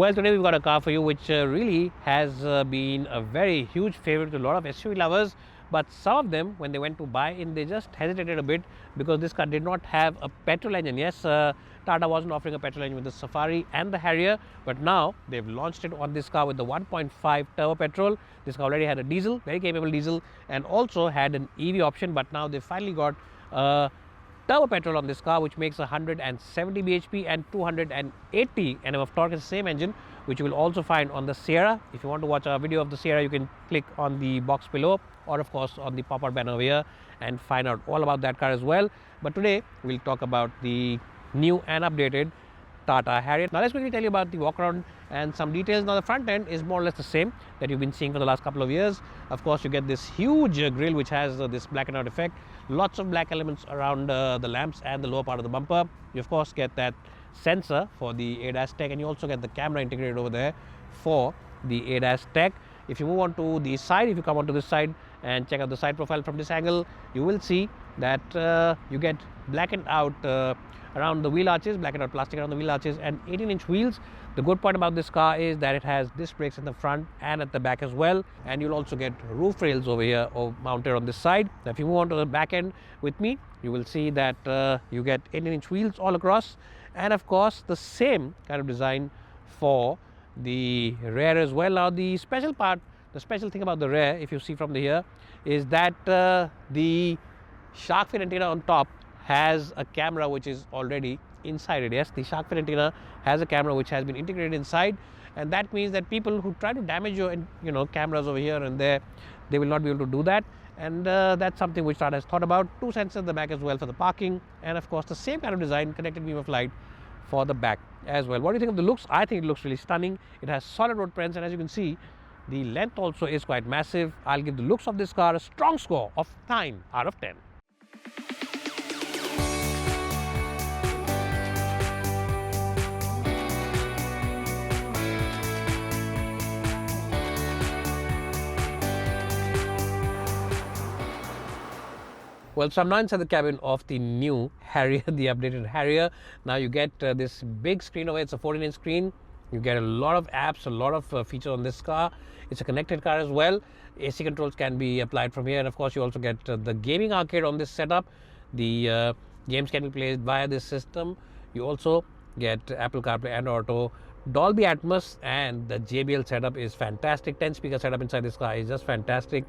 Well, today we've got a car for you which really has been a very huge favorite to a lot of SUV lovers. But some of them, when they went to buy in, they just hesitated a bit because this car did not have a petrol engine. Yes, Tata wasn't offering a petrol engine with the Safari and the Harrier, but now they've launched it on this car with the 1.5 turbo petrol. This car already had a diesel, very capable diesel, and also had an EV option, but now they finally got turbo petrol on this car, which makes 170 bhp and 280 Nm of torque. Is the same engine which you will also find on the Sierra. If you want to watch a video of the Sierra, you can click on the box below, or of course on the pop-out banner over here, and find out all about that car as well. But today we'll talk about the new and updated Tata Harrier. Now let's quickly tell you about the walk around and some details. Now the front end is more or less the same that you've been seeing for the last couple of years. Of course, you get this huge grille which has this black and white effect, lots of black elements around the lamps and the lower part of the bumper. You of course get that sensor for the ADAS tech, and you also get the camera integrated over there for the ADAS tech. If you move on to the side, if you come onto this side and check out the side profile from this angle, you will see that you get blackened out around the wheel arches, blackened out plastic around the wheel arches, and 18-inch wheels. The good point about this car is that it has disc brakes in the front and at the back as well, and you'll also get roof rails over here or mounted on this side. Now if you move on to the back end with me, you will see that you get 18-inch wheels all across, and of course the same kind of design for the rear as well. Now the special thing about the rear, if you see from here, is that the shark fin antenna on top has a camera which is already inside it. Yes, the shark fin antenna has a camera which has been integrated inside, and that means that people who try to damage your cameras over here and there, they will not be able to do that. And that's something which Tata has thought about. Two sensors at the back as well for the parking, and of course the same kind of design, connected beam of light for the back as well. What do you think of the looks? I think it looks really stunning. It has solid road prints, and as you can see, the length also is quite massive. I'll give the looks of this car a strong score of 9 out of 10. Well, so I'm now inside the cabin of the new Harrier, the updated Harrier. Now you get this big screen over here. It's a 14-inch screen. You get a lot of apps, a lot of features on this car. It's a connected car as well. AC controls can be applied from here, and of course you also get the gaming arcade on this setup. The games can be played via this system. You also get Apple CarPlay and Auto, Dolby Atmos, and the JBL setup is fantastic. 10-speaker setup inside this car is just fantastic.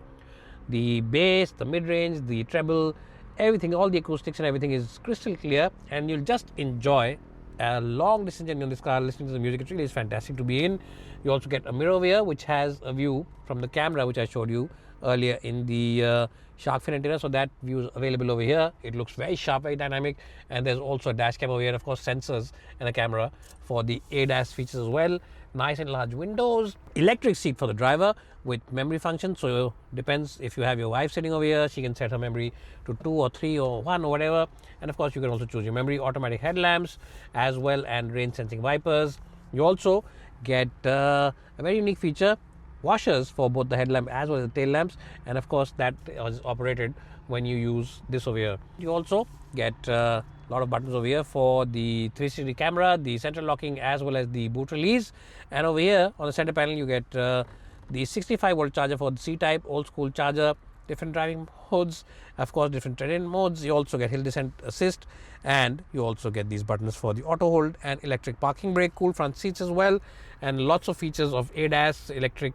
The bass, the mid-range, the treble, everything, all the acoustics and everything is crystal clear, and you'll just enjoy a long distance journey on this car listening to the music. It really is fantastic to be in. You also get a mirror over here which has a view from the camera which I showed you earlier in the shark fin antenna, so that view is available over here. It looks very sharp, very dynamic, and there's also a dash cam over here, of course sensors and a camera for the ADAS features as well. Nice and large windows, electric seat for the driver with memory function, so depends if you have your wife sitting over here, she can set her memory to 2 or 3 or 1 or whatever, and of course you can also choose your memory. Automatic headlamps as well, and rain sensing wipers. You also get a very unique feature, washers for both the headlamp as well as the tail lamps, and of course that is operated when you use this over here. You also get a lot of buttons over here for the 360 camera, the central locking as well as the boot release, and over here on the center panel you get the 65-volt charger for the C-type, old school charger, different driving modes, of course different terrain modes. You also get hill descent assist, and you also get these buttons for the auto hold and electric parking brake, cool front seats as well, and lots of features of ADAS, electric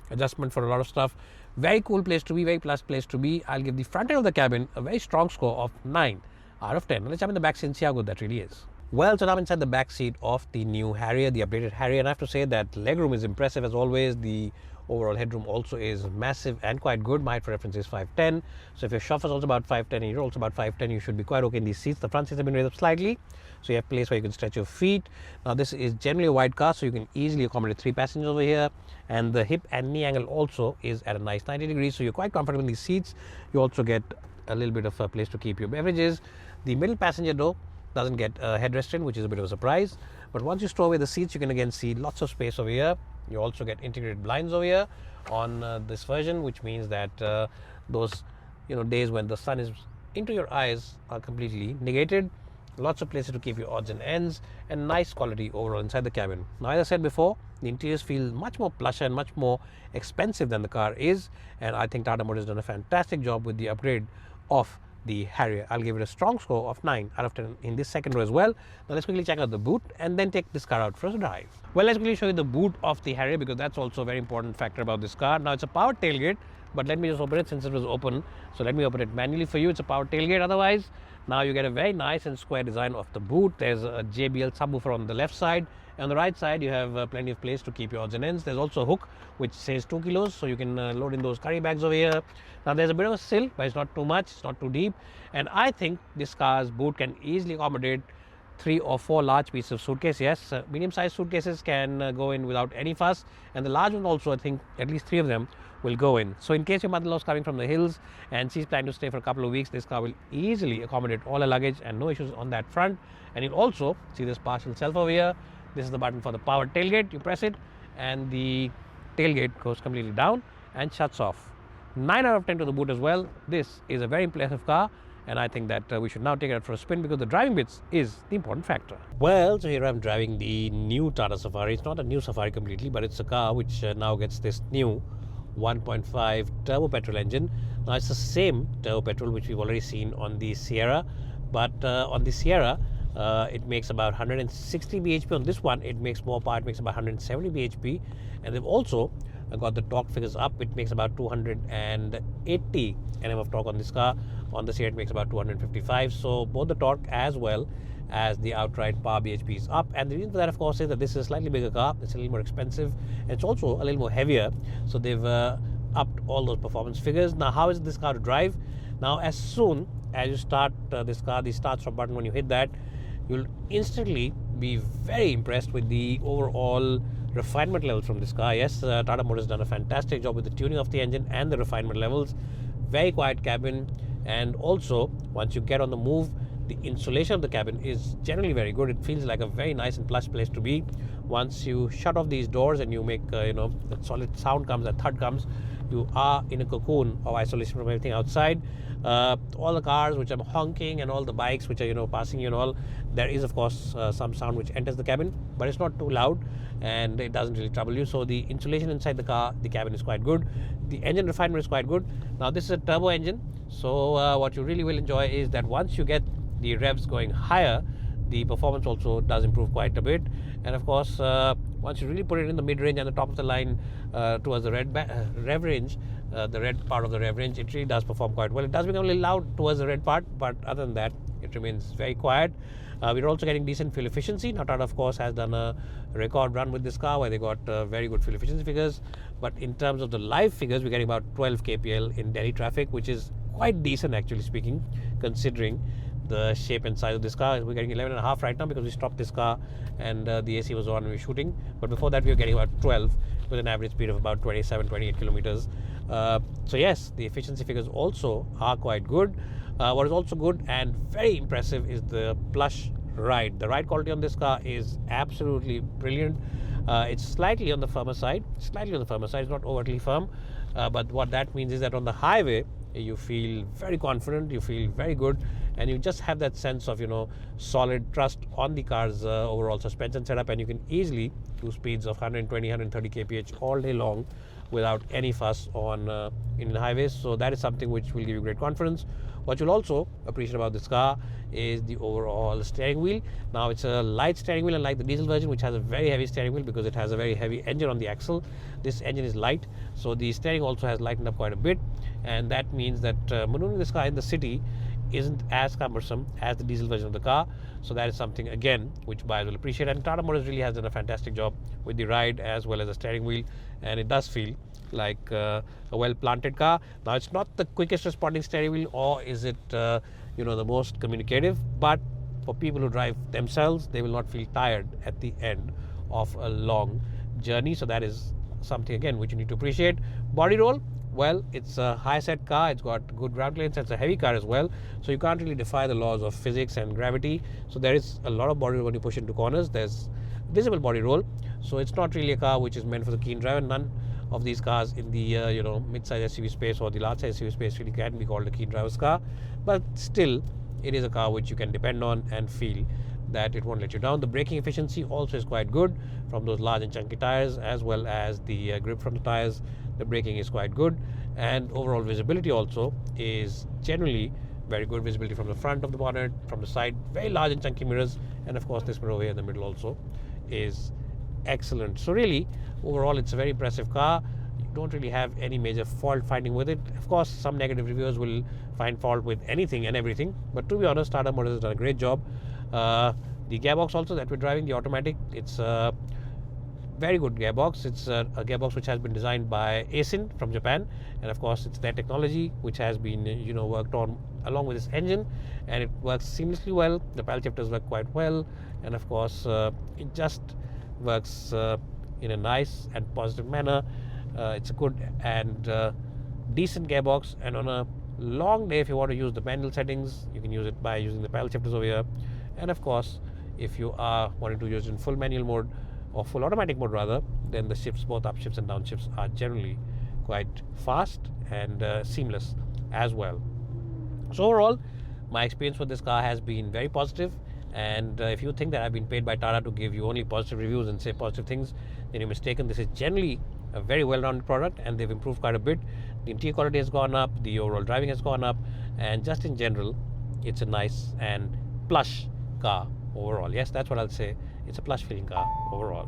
adjustment for a lot of stuff. Very cool place to be, very plus place to be. I'll give the front end of the cabin a very strong score of 9 out of 10. Let's jump in the back seat and see how good that really is. Well, so now I'm inside the back seat of the new Harrier, the updated Harrier, and I have to say that legroom is impressive as always. The overall headroom also is massive and quite good. My height for reference is 5'10", so if your chauffeur is also about 5'10" and you're also about 5'10", you should be quite okay in these seats. The front seats have been raised up slightly, so you have place where you can stretch your feet. Now this is generally a wide car, so you can easily accommodate 3 passengers over here, and the hip and knee angle also is at a nice 90 degrees, so you're quite comfortable in these seats. You also get a little bit of a place to keep your beverages. The middle passenger door doesn't get a headrest in, which is a bit of a surprise, but once you store away the seats, you can again see lots of space over here. You also get integrated blinds over here on this version, which means that those days when the sun is into your eyes are completely negated. lots of places to keep your odds and ends, and nice quality overall inside the cabin. Now, as I said before, the interiors feel much more plush and much more expensive than the car is, and I think Tata Motors has done a fantastic job with the upgrade of the Harrier. I'll give it a strong score of 9 out of 10 in this second row as well. Now let's quickly check out the boot and then take this car out for a drive. Well, let's quickly show you the boot of the Harrier, because that's also a very important factor about this car. Now, it's a power tailgate, but let me just open it since it was open. So let me open it manually for you. It's a power tailgate otherwise. Now you get a very nice and square design of the boot. There's a JBL subwoofer on the left side. On the right side, you have plenty of place to keep your odds and ends. There's also a hook which says 2 kilos, so you can load in those carry bags over here. Now, there's a bit of a sill, but it's not too much, it's not too deep. And I think this car's boot can easily accommodate 3 or 4 large pieces of suitcase. Yes, medium-sized suitcases can go in without any fuss, and the large one also, I think at least 3 of them will go in. So in case your mother-in-law is coming from the hills and she's planning to stay for a couple of weeks, this car will easily accommodate all her luggage and no issues on that front. And you'll also see this partial shelf over here. This is the button for the power tailgate. You press it and the tailgate goes completely down and shuts off. 9 out of 10 to the boot as well. This is a very impressive car, and I think that we should now take it out for a spin, because the driving bits is the important factor. Well, so here I'm driving the new Tata Safari. It's not a new Safari completely, but it's a car which now gets this new 1.5 turbo petrol engine. Now, it's the same turbo petrol which we've already seen on the Sierra, but on the Sierra it makes about 160 bhp. On this one, it makes more power. It makes about 170 bhp, and they've also got the torque figures up. It makes about 280 Nm of torque on this car. On the Sierra, it makes about 255. So both the torque as well as the outright power bhp is up, and the reason for that, of course, is that this is a slightly bigger car. It's a little more expensive, and it's also a little more heavier, so they've upped all those performance figures. Now, how is this car to drive? Now, as soon as you start this car, the start stop button, when you hit that, you'll instantly be very impressed with the overall refinement levels from this car. Yes, Tata Motors has done a fantastic job with the tuning of the engine and the refinement levels. Very quiet cabin, and also once you get on the move, the insulation of the cabin is generally very good. It feels like a very nice and plush place to be. Once you shut off these doors and you make that solid sound comes, that thud comes, you are in a cocoon of isolation from everything outside. All the cars which are honking and all the bikes which are passing you and all, there is of course some sound which enters the cabin, but it's not too loud and it doesn't really trouble you. So the insulation inside the car, the cabin is quite good. The engine refinement is quite good. Now, this is a turbo engine, so what you really will enjoy is that once you get the revs going higher, the performance also does improve quite a bit. And of course, once you really put it in the mid-range and the top of the line towards the rev range, the red part of the rev range, it really does perform quite well. It does become a little loud towards the red part, but other than that, it remains very quiet. We're also getting decent fuel efficiency. Now, Tata, of course, has done a record run with this car where they got very good fuel efficiency figures. But in terms of the live figures, we're getting about 12 kpl in Delhi traffic, which is quite decent, actually speaking, considering the shape and size of this car. We're getting 11.5 right now because we stopped this car and the AC was on and we were shooting. But before that, we were getting about 12 with an average speed of about 27, 28 kilometers. So yes, the efficiency figures also are quite good. What is also good and very impressive is the plush ride. The ride quality on this car is absolutely brilliant. It's slightly on the firmer side. It's not overtly firm. But what that means is that on the highway, you feel very confident, you feel very good, and you just have that sense of solid trust on the car's overall suspension setup, and you can easily do speeds of 120, 130 kph all day long without any fuss on Indian highways. So that is something which will give you great confidence. What you'll also appreciate about this car is the overall steering wheel. Now, it's a light steering wheel, unlike the diesel version, which has a very heavy steering wheel because it has a very heavy engine on the axle. This engine is light, so the steering also has lightened up quite a bit, and that means that maneuvering this car in the city isn't as cumbersome as the diesel version of the car. So that is something, again, which buyers will appreciate. And Tata Motors really has done a fantastic job with the ride as well as the steering wheel, and it does feel like a well-planted car. Now, it's not the quickest responding steering wheel, or is it the most communicative, but for people who drive themselves, they will not feel tired at the end of a long journey. So that is something, again, which you need to appreciate. Body roll, well, it's a high-set car. It's got good ground clearance. It's a heavy car as well, so you can't really defy the laws of physics and gravity. So there is a lot of body roll when you push into corners. There's visible body roll, so it's not really a car which is meant for the keen driver. None of these cars in the mid-size SUV space or the large-size SUV space really can be called a keen driver's car, but still it is a car which you can depend on and feel that it won't let you down. The braking efficiency also is quite good from those large and chunky tires, as well as the grip from the tires. The braking is quite good, and overall visibility also is generally very good. Visibility from the front of the bonnet, from the side, very large and chunky mirrors, and of course this mirror over here in the middle also is excellent. So really, overall, it's a very impressive car. You don't really have any major fault finding with it. Of course, some negative reviewers will find fault with anything and everything, but to be honest, Tata Motors has done a great job. The gearbox also that we're driving, the automatic, it's a very good gearbox. It's a gearbox which has been designed by Aisin from Japan, and of course it's their technology which has been worked on along with this engine, and it works seamlessly well. The pedal shifters work quite well, and of course it just works in a nice and positive manner. It's a good and decent gearbox, and on a long day, if you want to use the manual settings, you can use it by using the pedal shifters over here. And of course, if you are wanting to use it in full manual mode, or full automatic mode rather, then the shifts, both upshifts and downshifts, are generally quite fast and seamless as well. So overall, my experience with this car has been very positive, and if you think that I've been paid by Tata to give you only positive reviews and say positive things, then you're mistaken. This is generally a very well-rounded product, and they've improved quite a bit. The interior quality has gone up, the overall driving has gone up, and just in general, it's a nice and plush car overall. Yes, that's what I'll say. It's a plush feeling car overall.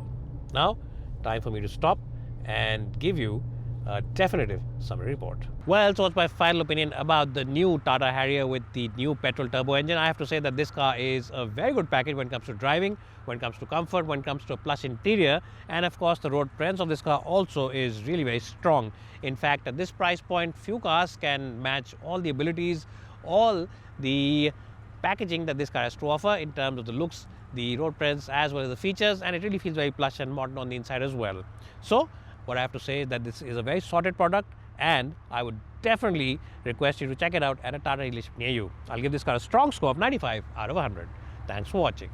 Now, time for me to stop and give you a definitive summary report. Well, so what's my final opinion about the new Tata Harrier with the new petrol turbo engine? I have to say that this car is a very good package when it comes to driving, when it comes to comfort, when it comes to a plush interior, and of course the road presence of this car also is really very strong. In fact, at this price point, few cars can match all the abilities, all the packaging that this car has to offer in terms of the looks, the road presence, as well as the features, and it really feels very plush and modern on the inside as well. So what I have to say is that this is a very sorted product, and I would definitely request you to check it out at a Tata dealership near you. I'll give this car a strong score of 95 out of 100. Thanks for watching.